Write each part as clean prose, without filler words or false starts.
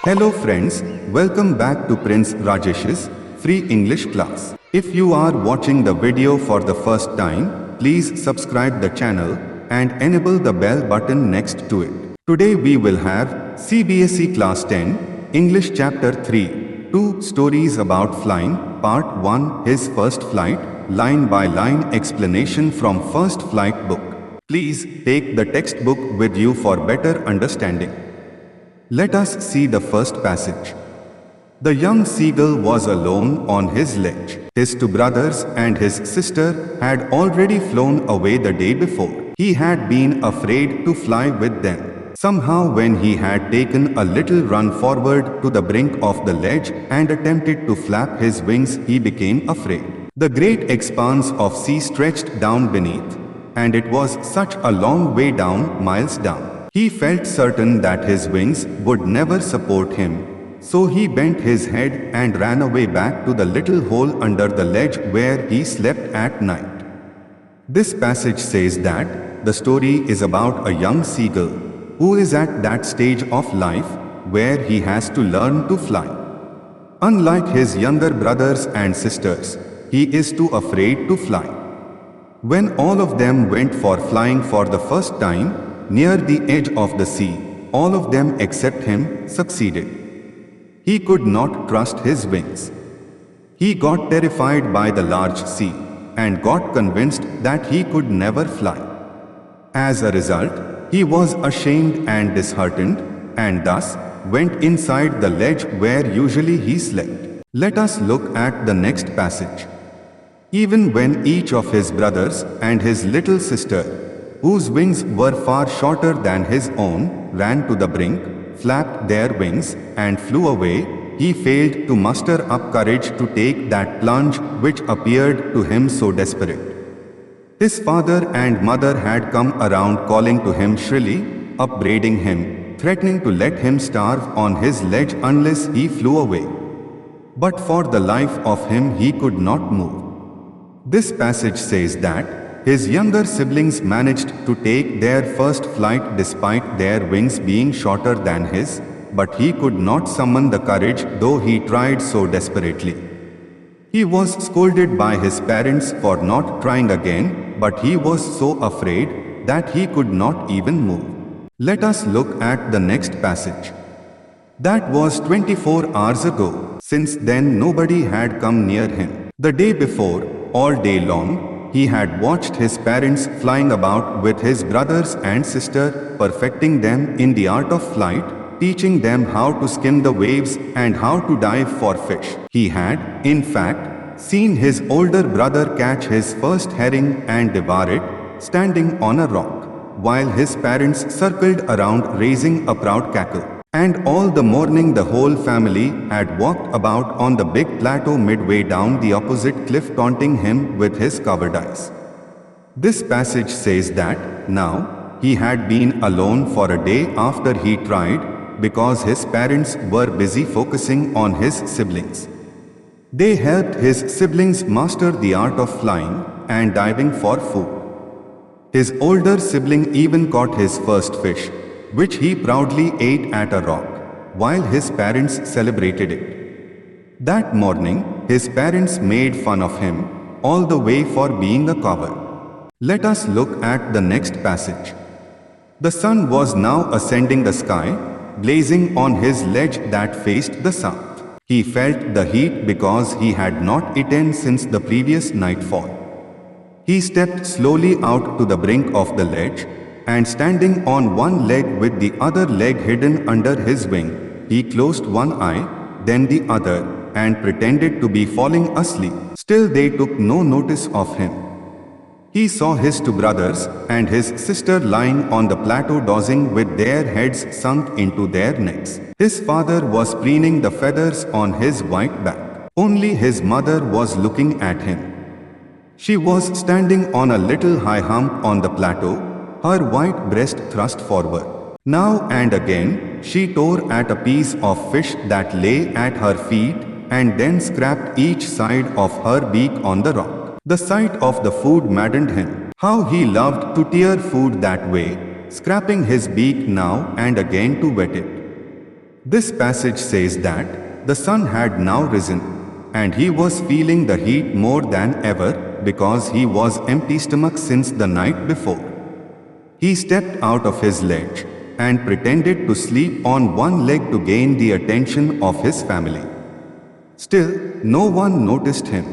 Hello friends, welcome back to Prince Rajesh's free English class. If you are watching the video for the first time, please subscribe the channel and enable the bell button next to it. Today we will have CBSE Class 10, English Chapter 3, 2 Stories about Flying, Part 1, His First Flight, line by line explanation from First Flight book. Please take the textbook with you for better understanding. Let us see the first passage. The young seagull was alone on his ledge. His two brothers and his sister had already flown away the day before. He had been afraid to fly with them. Somehow when he had taken a little run forward to the brink of the ledge and attempted to flap his wings, he became afraid. The great expanse of sea stretched down beneath, and it was such a long way down, miles down. He felt certain that his wings would never support him, so he bent his head and ran away back to the little hole under the ledge where he slept at night. This passage says that the story is about a young seagull who is at that stage of life where he has to learn to fly. Unlike his younger brothers and sisters, he is too afraid to fly. When all of them went for flying for the first time, near the edge of the sea, all of them except him succeeded. He could not trust his wings. He got terrified by the large sea and got convinced that he could never fly. As a result, he was ashamed and disheartened and thus went inside the ledge where usually he slept. Let us look at the next passage. Even when each of his brothers and his little sister, whose wings were far shorter than his own, ran to the brink, flapped their wings, and flew away, he failed to muster up courage to take that plunge which appeared to him so desperate. His father and mother had come around calling to him shrilly, upbraiding him, threatening to let him starve on his ledge unless he flew away. But for the life of him he could not move. This passage says that his younger siblings managed to take their first flight despite their wings being shorter than his, but he could not summon the courage though he tried so desperately. He was scolded by his parents for not trying again, but he was so afraid that he could not even move. Let us look at the next passage. That was 24 hours ago. Since then nobody had come near him. The day before, all day long, he had watched his parents flying about with his brothers and sister, perfecting them in the art of flight, teaching them how to skim the waves and how to dive for fish. He had, in fact, seen his older brother catch his first herring and devour it, standing on a rock, while his parents circled around raising a proud cackle. And all the morning the whole family had walked about on the big plateau midway down the opposite cliff, taunting him with his covered eyes. This passage says that now he had been alone for a day after he tried because his parents were busy focusing on his siblings. They helped his siblings master the art of flying and diving for food. His older sibling even caught his first fish, which he proudly ate at a rock, while his parents celebrated it. That morning, his parents made fun of him, all the way for being a coward. Let us look at the next passage. The sun was now ascending the sky, blazing on his ledge that faced the south. He felt the heat because he had not eaten since the previous nightfall. He stepped slowly out to the brink of the ledge, and standing on one leg with the other leg hidden under his wing, he closed one eye, then the other, and pretended to be falling asleep. Still they took no notice of him. He saw his two brothers and his sister lying on the plateau dozing with their heads sunk into their necks. His father was preening the feathers on his white back. Only his mother was looking at him. She was standing on a little high hump on the plateau, her white breast thrust forward. Now and again, she tore at a piece of fish that lay at her feet and then scraped each side of her beak on the rock. The sight of the food maddened him. How he loved to tear food that way, scraping his beak now and again to wet it. This passage says that the sun had now risen, and he was feeling the heat more than ever because he was empty stomach since the night before. He stepped out of his ledge and pretended to sleep on one leg to gain the attention of his family. Still, no one noticed him.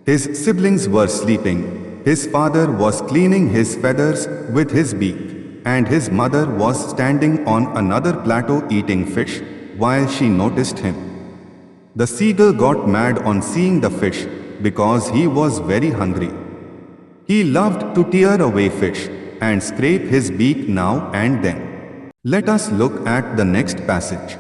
His siblings were sleeping, his father was cleaning his feathers with his beak, and his mother was standing on another plateau eating fish while she noticed him. The seagull got mad on seeing the fish because he was very hungry. He loved to tear away fish and scrape his beak now and then. Let us look at the next passage.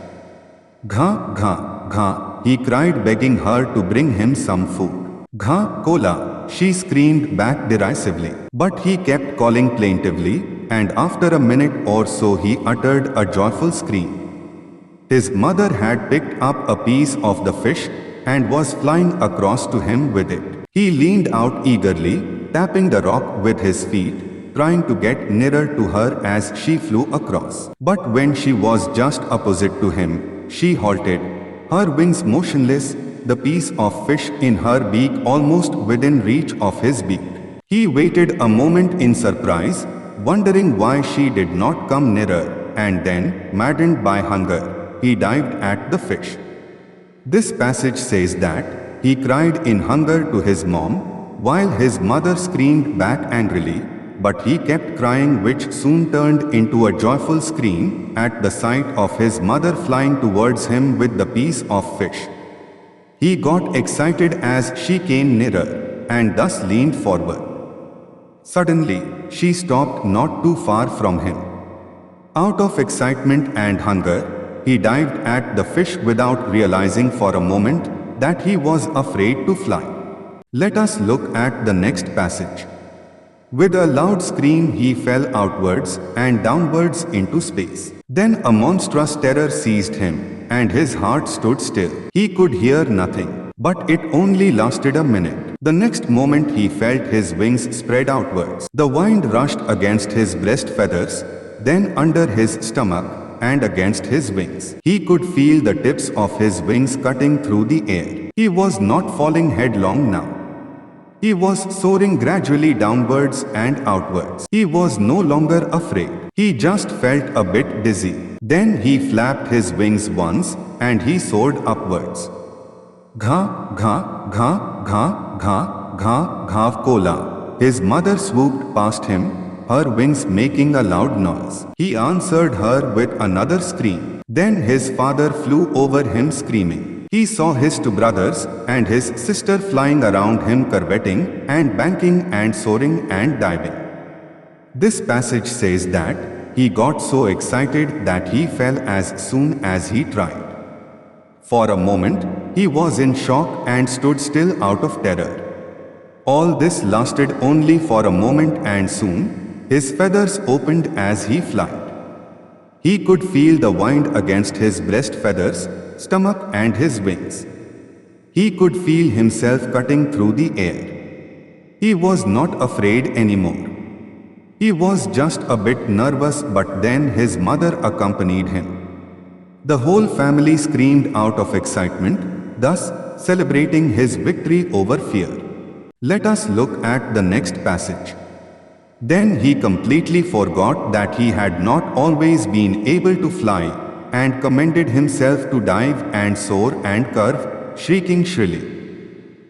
Gha, gha, gha, he cried, begging her to bring him some food. Gha, kola, she screamed back derisively. But he kept calling plaintively, and after a minute or so he uttered a joyful scream. His mother had picked up a piece of the fish and was flying across to him with it. He leaned out eagerly, tapping the rock with his feet, trying to get nearer to her as she flew across. But when she was just opposite to him, she halted, her wings motionless, the piece of fish in her beak almost within reach of his beak. He waited a moment in surprise, wondering why she did not come nearer, and then, maddened by hunger, he dived at the fish. This passage says that he cried in hunger to his mom, while his mother screamed back angrily, but he kept crying, which soon turned into a joyful scream at the sight of his mother flying towards him with the piece of fish. He got excited as she came nearer, and thus leaned forward. Suddenly, she stopped not too far from him. Out of excitement and hunger, he dived at the fish without realizing for a moment that he was afraid to fly. Let us look at the next passage. With a loud scream, he fell outwards and downwards into space. Then a monstrous terror seized him, and his heart stood still. He could hear nothing, but it only lasted a minute. The next moment he felt his wings spread outwards. The wind rushed against his breast feathers, then under his stomach, and against his wings. He could feel the tips of his wings cutting through the air. He was not falling headlong now. He was soaring gradually downwards and outwards. He was no longer afraid. He just felt a bit dizzy. Then he flapped his wings once, and he soared upwards. Gha, gha, gha, gha, gha, gha, gha, kola. His mother swooped past him, her wings making a loud noise. He answered her with another scream. Then his father flew over him screaming. He saw his two brothers and his sister flying around him, curveting and banking and soaring and diving. This passage says that he got so excited that he fell as soon as he tried. For a moment, he was in shock and stood still out of terror. All this lasted only for a moment, and soon his feathers opened as he flew. He could feel the wind against his breast feathers, stomach and his wings. He could feel himself cutting through the air. He was not afraid anymore. He was just a bit nervous, but then his mother accompanied him. The whole family screamed out of excitement, thus celebrating his victory over fear. Let us look at the next passage. Then he completely forgot that he had not always been able to fly, and commended himself to dive and soar and curve, shrieking shrilly.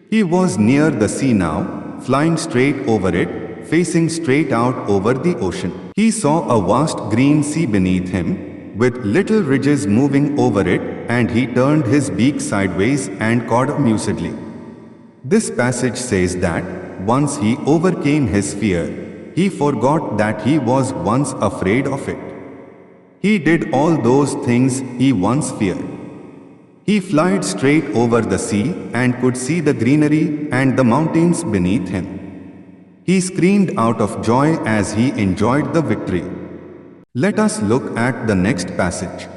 He was near the sea now, flying straight over it, facing straight out over the ocean. He saw a vast green sea beneath him, with little ridges moving over it, and he turned his beak sideways and cawed amusedly. This passage says that once he overcame his fear, he forgot that he was once afraid of it. He did all those things he once feared. He flew straight over the sea and could see the greenery and the mountains beneath him. He screamed out of joy as he enjoyed the victory. Let us look at the next passage.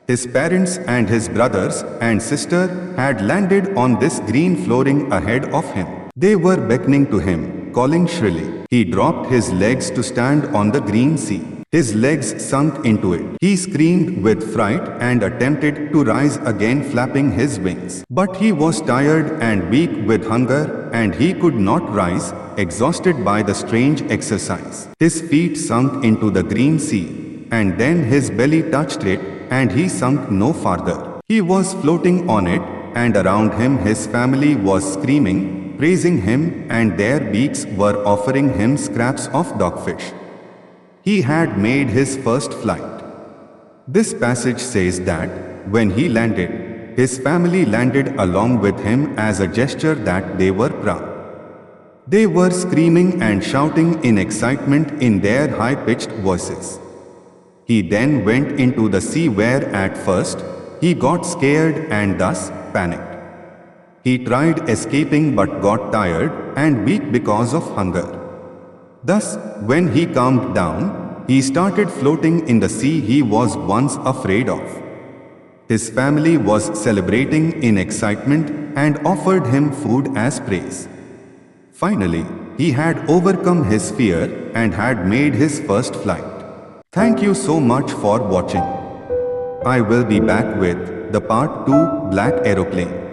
His parents and his brothers and sister had landed on this green flooring ahead of him. They were beckoning to him, calling shrilly. He dropped his legs to stand on the green sea. His legs sunk into it. He screamed with fright and attempted to rise again, flapping his wings. But he was tired and weak with hunger, and he could not rise, exhausted by the strange exercise. His feet sunk into the green sea, and then his belly touched it, and he sunk no farther. He was floating on it, and around him his family was screaming, praising him, and their beaks were offering him scraps of dogfish. He had made his first flight. This passage says that, when he landed, his family landed along with him as a gesture that they were proud. They were screaming and shouting in excitement in their high-pitched voices. He then went into the sea where at first, he got scared and thus panicked. He tried escaping but got tired and weak because of hunger. Thus, when he calmed down, he started floating in the sea he was once afraid of. His family was celebrating in excitement and offered him food as praise. Finally, he had overcome his fear and had made his first flight. Thank you so much for watching. I will be back with the part 2, Black Aeroplane.